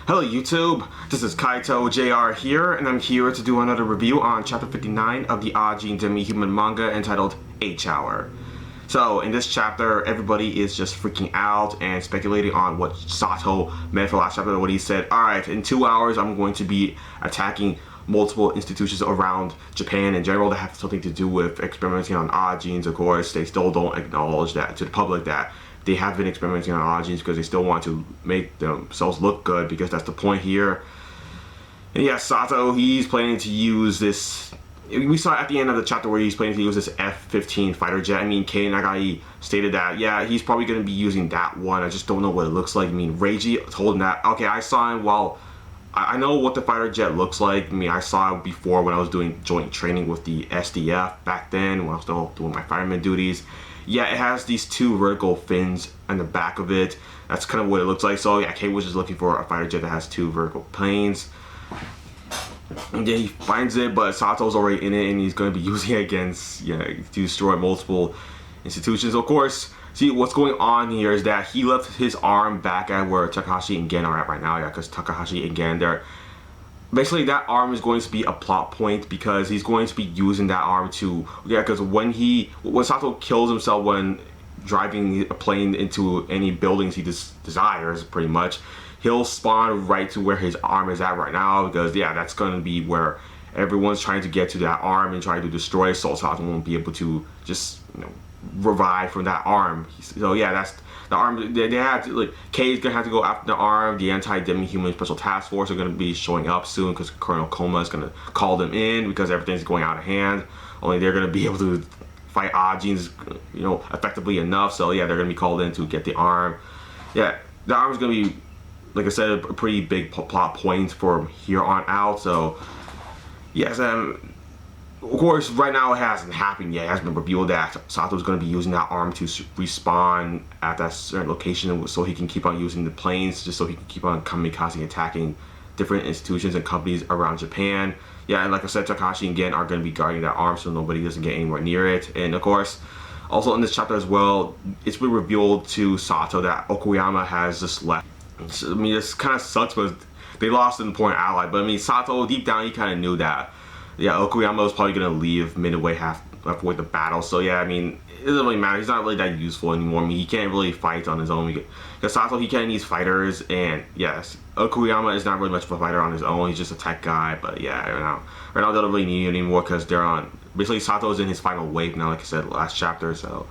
Hello YouTube, this is Kaito JR here, and I'm here to do another review on chapter 59 of the Ajin demi-human manga entitled H-Hour. So, in this chapter, everybody is just freaking out and speculating on what Sato meant for last chapter, what he said, alright, in 2 hours I'm going to be attacking multiple institutions around Japan in general that have something to do with experimenting on Ajins. Of course, they still don't acknowledge that to the public that they have been experimenting on Ajins because they still want to make themselves look good, because that's the point here. And yeah, Sato, he's planning to use this. We saw at the end of the chapter where he's planning to use this F-15 fighter jet. I mean, Kei Nagai stated that, yeah, he's probably going to be using that one. I just don't know what it looks like. I mean, Reiji told him that, okay, I saw him while I know what the fighter jet looks like. I mean, I saw it before when I was doing joint training with the SDF back then when I was still doing my fireman duties. Yeah, it has these two vertical fins on the back of it. That's kind of what it looks like. So yeah, Kei was just looking for a fighter jet that has two vertical planes. And yeah, he finds it, but Sato's already in it, and he's going to be using it against, to destroy multiple institutions. Of course, see what's going on here is that he left his arm back at where Takahashi and Gen are at right now. Yeah, because Takahashi and Gen, they're basically, that arm is going to be a plot point because he's going to be using that arm to, because when Sato kills himself when driving a plane into any buildings he desires, pretty much, he'll spawn right to where his arm is at right now, because yeah, that's going to be where everyone's trying to get to that arm and trying to destroy it, so Sato won't be able to just, revive from that arm. So yeah, that's the arm. They have to, like, Kei's gonna have to go after the arm. The anti-demi-human special task force are gonna be showing up soon because Colonel Koma is gonna call them in because everything's going out of hand. Only they're gonna be able to fight Ajins, effectively enough. So yeah, they're gonna be called in to get the arm. Yeah, the arm is gonna be, like I said, a pretty big plot point from here on out. So yes, of course, right now it hasn't happened yet. It hasn't been revealed that Sato's going to be using that arm to respawn at that certain location so he can keep on using the planes, just so he can keep on kamikaze attacking different institutions and companies around Japan. Yeah, and like I said, Takahashi and Gen are going to be guarding that arm so nobody doesn't get anywhere near it. And of course, also in this chapter as well, it's been revealed to Sato that Okuyama has just left. So, I mean, this kind of sucks, but they lost an important ally. But I mean, Sato, deep down, he kind of knew that. Yeah, Okuyama was probably going to leave midway halfway the battle. So yeah, I mean, it doesn't really matter. He's not really that useful anymore. I mean, he can't really fight on his own. Because Sato, he kind of needs fighters. And yes, Okuyama is not really much of a fighter on his own. He's just a tech guy. But yeah, right now they don't really need it anymore because they're on. Basically, Sato's in his final wave now, like I said last chapter. So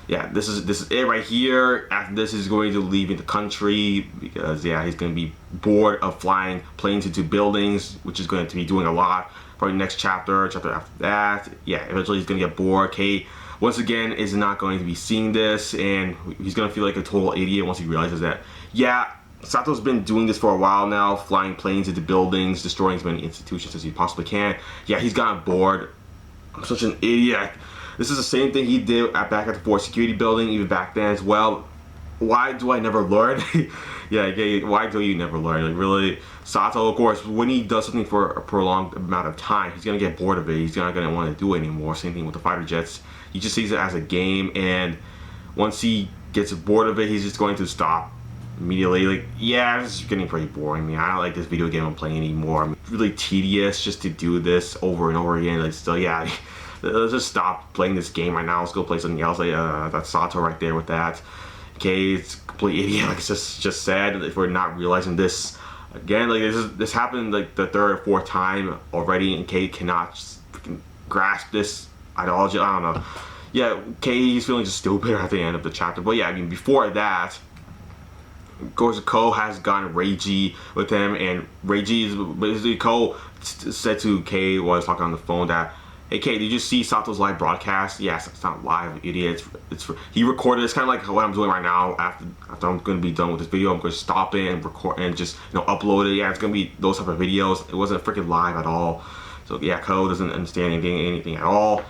yeah, this is it right here. After this, he's going to leave the country because yeah, he's going to be bored of flying planes into buildings, which is going to be doing a lot. Probably next chapter after that, yeah, eventually he's gonna get bored. Kei, once again, is not going to be seeing this, and he's gonna feel like a total idiot once he realizes that, yeah, Sato's been doing this for a while now, flying planes into buildings, destroying as many institutions as he possibly can. Yeah, he's gotten bored. I'm such an idiot. This is the same thing he did back at the Fort Security building, even back then as well. Why do I never learn? Yeah, why do you never learn? Like, really, Sato, of course, when he does something for a prolonged amount of time, he's gonna get bored of it. He's not gonna want to do it anymore. Same thing with the fighter jets. He just sees it as a game, and once he gets bored of it, he's just going to stop immediately. Like, yeah, this is getting pretty boring. I mean, I don't like this video game I'm playing anymore. I mean, it's really tedious just to do this over and over again. Like, still, yeah, let's just stop playing this game right now. Let's go play something else. Like, that's Sato right there with that. Okay, it's a complete idiot, like I just said, if we're not realizing this. Again, like this happened like the third or fourth time already, and Kei cannot just freaking grasp this ideology. I don't know. Yeah, Kei's feeling just stupid at the end of the chapter. But yeah, I mean, before that, of course, Ko has gotten Reiji with him, and Reiji is basically, Ko said to Kei while I was talking on the phone that, hey Kei, did you see Sato's live broadcast? Yes, it's not live, idiot. He recorded. It's kind of like what I'm doing right now. After I'm going to be done with this video, I'm going to stop it and record and just upload it. Yeah, it's going to be those type of videos. It wasn't freaking live at all. So yeah, Ko doesn't understand anything at all.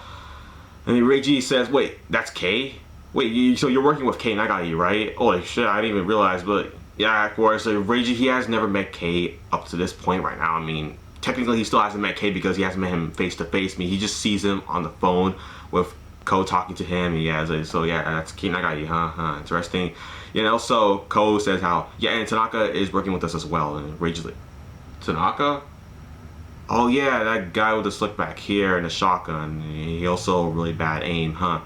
And then Reiji says, "Wait, that's Kei? Wait, so you're working with Kei Nagai, right? Holy shit, I didn't even realize." But yeah, of course, Reiji, he has never met Kei up to this point right now. I mean, technically he still hasn't met Kei because he hasn't met him face to face. I mean, he just sees him on the phone with Ko talking to him. And yeah, so yeah, that's Key Nagai, huh? Interesting. You know, so Ko says how, yeah, and Tanaka is working with us as well. And Rage like, Tanaka? Oh yeah, that guy with the slick back hair and the shotgun. He also really bad aim, huh?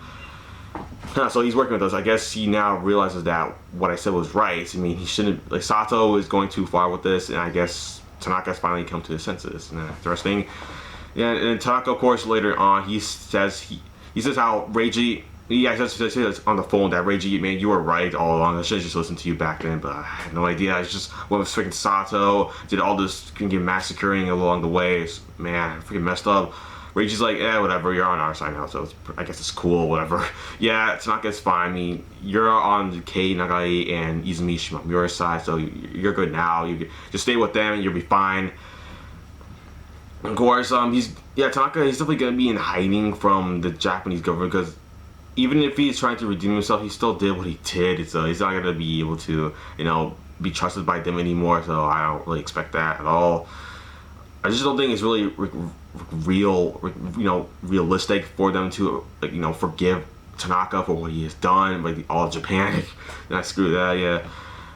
So he's working with us. I guess he now realizes that what I said was right. I mean, he shouldn't, like, Sato is going too far with this, and I guess Tanaka's finally come to his senses. And that's interesting. Yeah, and Tanaka, of course, later on, he says how Reiji, he says on the phone that Reiji, man, you were right all along. I should have just listened to you back then, but I had no idea. I just went with freaking Sato, did all this freaking massacring along the way. Man, freaking messed up. Reiji's like, whatever, you're on our side now, so I guess it's cool, whatever. Yeah, Tanaka's fine. I mean, you're on Kei Nagai and Izumi Shimamura's side, so you're good now. You just stay with them and you'll be fine. Of course, Tanaka, he's definitely gonna be in hiding from the Japanese government, because even if he's trying to redeem himself, he still did what he did, so he's not gonna be able to, be trusted by them anymore, so I don't really expect that at all. I just don't think it's really realistic for them to, forgive Tanaka for what he has done, like all of Japan. Screw that, yeah.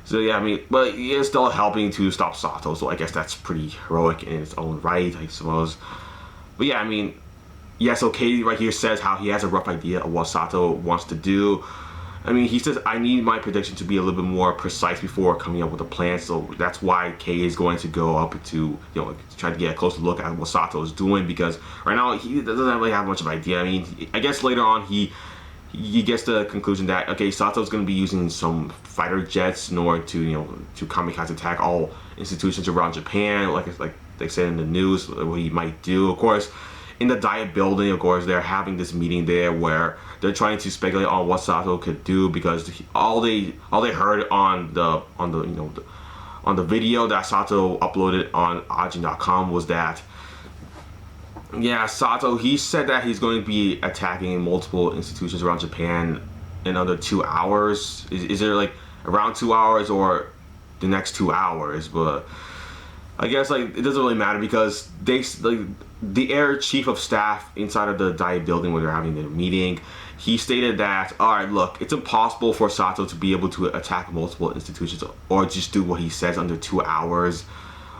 So yeah, I mean, but he is still helping to stop Sato, so I guess that's pretty heroic in its own right, I suppose. But yeah, I mean, yeah, so Katie right here says how he has a rough idea of what Sato wants to do. I mean, he says, I need my prediction to be a little bit more precise before coming up with a plan, so that's why Kei is going to go up to, try to get a closer look at what Sato is doing, because right now he doesn't really have much of an idea. I mean, I guess later on he gets the conclusion that, okay, Sato's going to be using some fighter jets in order to, to kamikaze attack all institutions around Japan, like they said in the news, what he might do. Of course, in the Diet building, of course, they're having this meeting there where they're trying to speculate on what Sato could do, because all they heard on the video that Sato uploaded on Ajin.com was that, yeah, Sato, he said that he's going to be attacking multiple institutions around Japan in under 2 hours. Is there like around 2 hours or the next 2 hours? But I guess it doesn't really matter, because the air chief of staff inside of the Diet building where they're having their meeting, he stated that, alright, look, it's impossible for Sato to be able to attack multiple institutions or just do what he says under 2 hours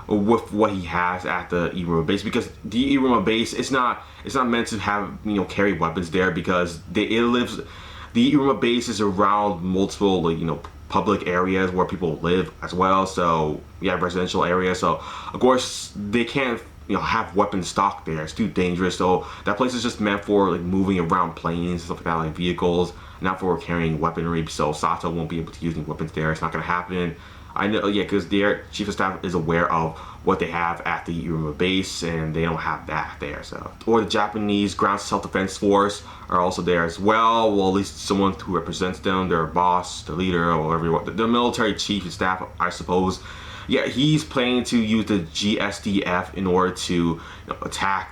with what he has at the Iruma base, because the Iruma base, it's not meant to have, carry weapons there, because the Iruma base is around multiple, public areas where people live as well, so yeah, residential areas, so of course they can't have weapons stocked there. It's too dangerous. So that place is just meant for moving around planes and stuff like that, like vehicles, not for carrying weaponry. So Sato won't be able to use any weapons there. It's not gonna happen. I know, yeah, because their chief of staff is aware of what they have at the Iruma base, and they don't have that there. So, or the Japanese Ground Self-Defense Force are also there as well. Well, at least someone who represents them, their boss, the leader, or whatever, the military chief of staff, I suppose. Yeah, he's planning to use the GSDF in order to attack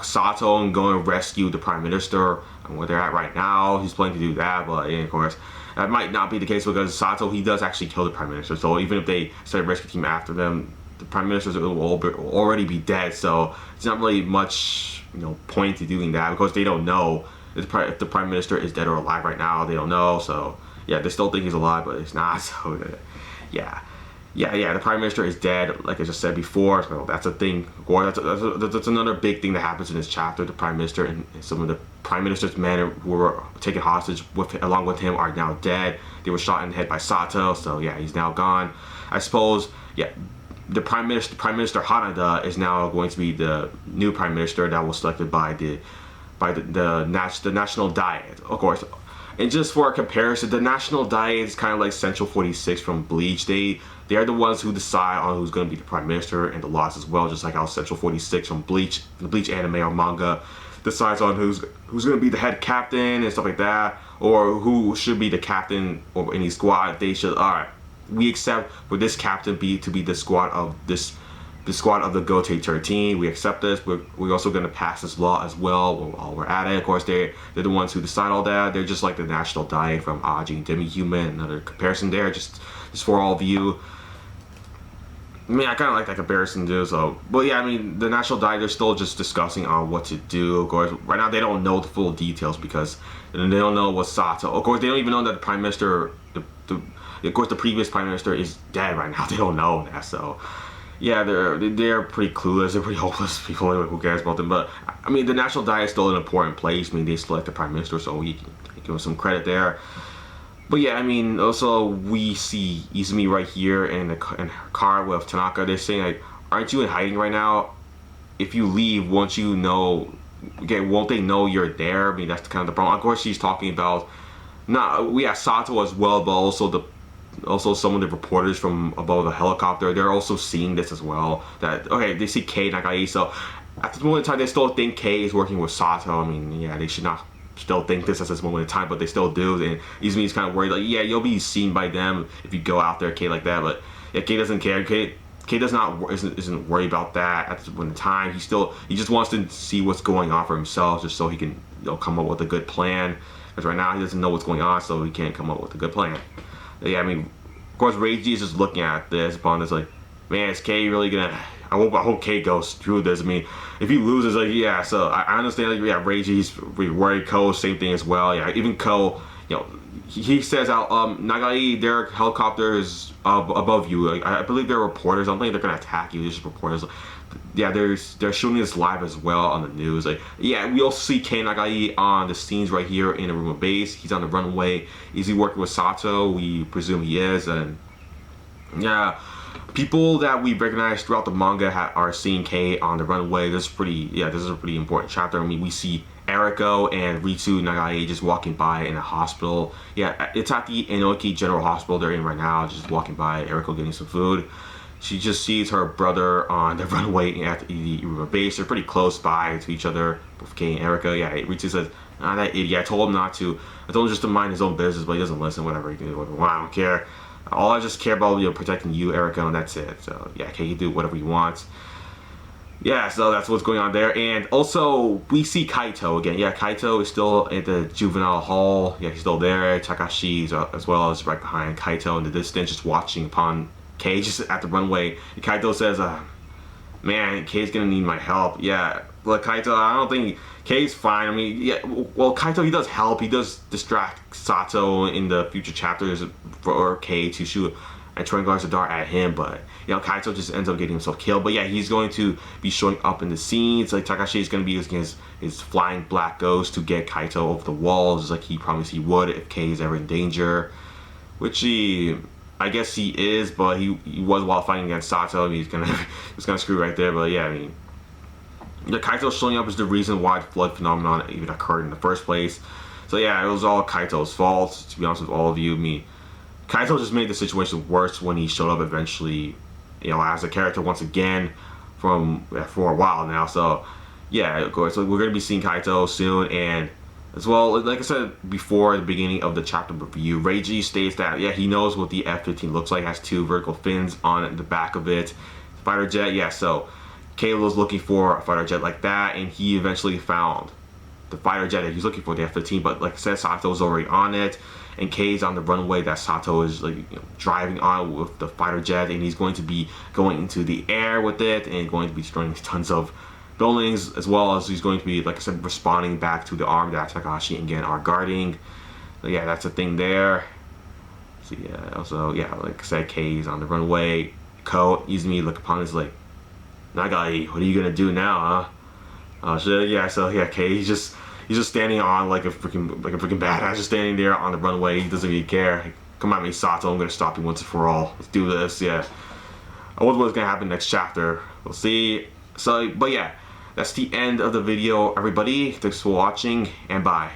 Sato and go and rescue the Prime Minister and where they're at right now. He's planning to do that, but yeah, of course, that might not be the case, because Sato, he does actually kill the Prime Minister. So even if they send a rescue team after them, the Prime Minister will already be dead. So it's not really much point to doing that, because they don't know if the Prime Minister is dead or alive right now. They don't know. So yeah, they still think he's alive, but it's not. So yeah. Yeah, the Prime Minister is dead, like I just said before, so that's a thing. That's another big thing that happens in this chapter. The Prime Minister and some of the Prime Minister's men who were taken hostage along with him are now dead. They were shot in the head by Sato, so yeah, he's now gone. I suppose, yeah, the Prime Minister Hanada is now going to be the new Prime Minister that was selected by the National Diet, of course. And just for a comparison, the National Diet is kind of like Central 46 from Bleach. They're the ones who decide on who's going to be the Prime Minister and the laws as well, just like how Central 46 from Bleach, the Bleach anime or manga, decides on who's going to be the head captain and stuff like that, or who should be the captain of any squad. They should, alright, we accept for this captain to be the squad of the squad of the Gote 13. We accept this. We're also going to pass this law as well while we're at it. Of course, they're the ones who decide all that. They're just like the National Diet from Ajin, Demi-Human. Another comparison there, just for all of you. I mean, I kind of like that comparison too. So, but yeah, I mean, the national diet, they're still just discussing on what to do. Of course, right now they don't know the full details because they don't know what Sato. Of course, they don't even know that the prime minister, of course, the previous prime minister is dead right now. They don't know that. So, yeah, they're pretty clueless. They're pretty hopeless people. Anyway, who cares about them? But I mean, the national diet is still an important place. I mean, they select the prime minister, so we can give them some credit there. But yeah, I mean, also we see Izumi right here in her car with Tanaka. They're saying like, "Aren't you in hiding right now? If you leave, won't you know? Again, won't they know you're there?" I mean, that's kind of the problem. Of course, she's talking about not we have Sato as well, but also some of the reporters from above the helicopter. They're also seeing this as well. That okay, they see Kei Nagai. So at this moment in time, they still think Kei is working with Sato. I mean, yeah, they should not still think this at this moment in time, but they still do. And Izumi's kind of worried, like, yeah, you'll be seen by them if you go out there, Kei, like that. But yeah, Kei doesn't care. Kei does not isn't worried about that at this point in time. He just wants to see what's going on for himself, just so he can come up with a good plan. Because right now he doesn't know what's going on, so he can't come up with a good plan. Yeah, I mean, of course, Reiji is just looking at this upon this, like, man, is Kei really gonna? I hope Kei goes through this. I mean, if he loses, like, yeah. So I understand, like, yeah, Reiji's worried. Ko, same thing as well. Yeah, even Ko, he says out, Nagai, their helicopter is above you. Like, I believe they're reporters. I don't think they're gonna attack you. They're just reporters. Yeah, they're shooting this live as well on the news. Like, yeah, we also see Kei Nagai on the scenes right here in the room of base. He's on the runway. Is he working with Sato? We presume he is, and yeah. People that we recognize throughout the manga are seeing Kei on the runway. This is a pretty important chapter. I mean, we see Eriko and Ritsu Nagai just walking by in a hospital. Yeah, it's at the Inoki General Hospital they're in right now, just walking by. Eriko getting some food. She just sees her brother on the runway at the base. They're pretty close by to each other, both Kei and Eriko. Yeah, Ritsu says, "Ah, that idiot. I told him not to. I told him just to mind his own business, but he doesn't listen. Whatever. He can do whatever. I don't care. All I just care about, protecting you, Eriko, and that's it." So yeah, Kei can do whatever he wants. Yeah, so that's what's going on there. And also, we see Kaito again. Yeah, Kaito is still at the juvenile hall. Yeah, he's still there. Takashi's as well as right behind Kaito in the distance, just watching upon Kei just at the runway. And Kaito says, "Man, Kei's gonna need my help." Yeah, but Kaito, I don't think Kei's fine. I mean, yeah, well, Kaito, he does help. He does distract Sato in the future chapters for Kei to shoot a tranquilizer dart at him, but Kaito just ends up getting himself killed. But yeah, he's going to be showing up in the scenes. Like, Takashi is going to be using his flying black ghost to get Kaito over the walls, like he promised he would if Kei is ever in danger, which I guess he is, but he was while fighting against Sato. I mean, he's kind of screwed right there. But yeah, I mean, Kaito showing up is the reason why the flood phenomenon even occurred in the first place. So yeah, it was all Kaito's fault, to be honest with all of you. I mean, Kaito just made the situation worse when he showed up eventually, as a character once again for a while now. So yeah, of course, so we're going to be seeing Kaito soon. And as well, like I said before at the beginning of the chapter review, Reiji states that, yeah, he knows what the F-15 looks like. It has 2 vertical fins on the back of it. Fighter jet, yeah, so Kei was looking for a fighter jet like that, and he eventually found the fighter jet that he was looking for, the F-15. But like I said, Sato was already on it, and Kei's on the runway that Sato is driving on with the fighter jet, and he's going to be going into the air with it and going to be destroying tons of buildings, as well as he's going to be, like I said, responding back to the arm that Takashi and Gen are guarding. So yeah, that's a thing there. So yeah, also, yeah, like I said, Kei's on the runway. Ko, Izumi look upon is like, "Nagai, what are you gonna do now, huh?" Shit, yeah, so yeah, Kei, he's just standing on like a freaking badass, just standing there on the runway. He doesn't really care. Like, "Come at me, Sato, I'm gonna stop you once and for all. Let's do this." Yeah, I wonder what's gonna happen next chapter. We'll see. So, but yeah, that's the end of the video, everybody. Thanks for watching, and bye.